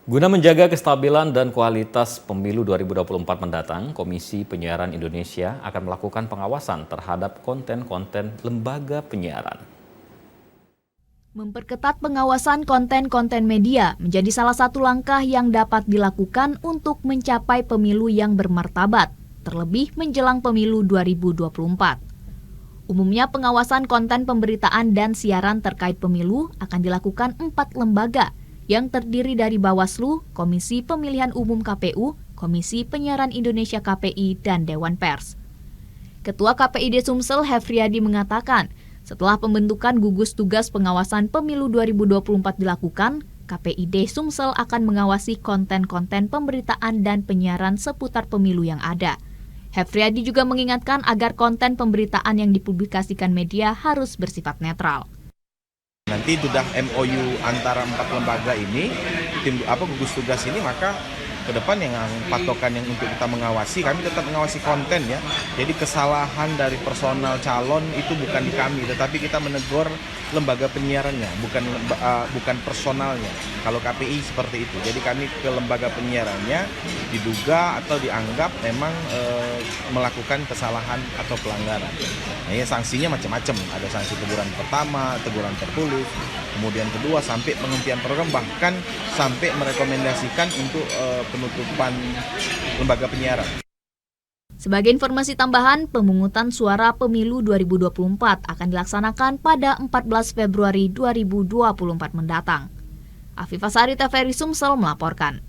Guna menjaga kestabilan dan kualitas pemilu 2024 mendatang, Komisi Penyiaran Indonesia akan melakukan pengawasan terhadap konten-konten lembaga penyiaran. Memperketat pengawasan konten-konten media menjadi salah satu langkah yang dapat dilakukan untuk mencapai pemilu yang bermartabat, terlebih menjelang pemilu 2024. Umumnya pengawasan konten pemberitaan dan siaran terkait pemilu akan dilakukan 4 lembaga yang terdiri dari Bawaslu, Komisi Pemilihan Umum KPU, Komisi Penyiaran Indonesia KPI, dan Dewan Pers. Ketua KPID Sumsel Hefriadi mengatakan, setelah pembentukan gugus tugas pengawasan pemilu 2024 dilakukan, KPID Sumsel akan mengawasi konten-konten pemberitaan dan penyiaran seputar pemilu yang ada. Hefriadi juga mengingatkan agar konten pemberitaan yang dipublikasikan media harus bersifat netral. Nanti sudah MOU antara 4 lembaga ini, gugus tugas ini, maka ke depan yang patokan yang untuk kita mengawasi, kami tetap mengawasi konten ya. Jadi kesalahan dari personal calon itu bukan di kami, tetapi kita menegur lembaga penyiarannya, bukan personalnya. Kalau KPI seperti itu. Jadi kami ke lembaga penyiarannya diduga atau dianggap memang melakukan kesalahan atau pelanggaran. Nah, ya, sanksinya macam-macam. Ada sanksi teguran pertama, teguran tertulis, kemudian kedua sampai penghentian program, bahkan sampai merekomendasikan untuk penutupan lembaga penyiaran. Sebagai informasi tambahan, pemungutan suara pemilu 2024 akan dilaksanakan pada 14 Februari 2024 mendatang. Afifah Sari, TVRI Sumsel melaporkan.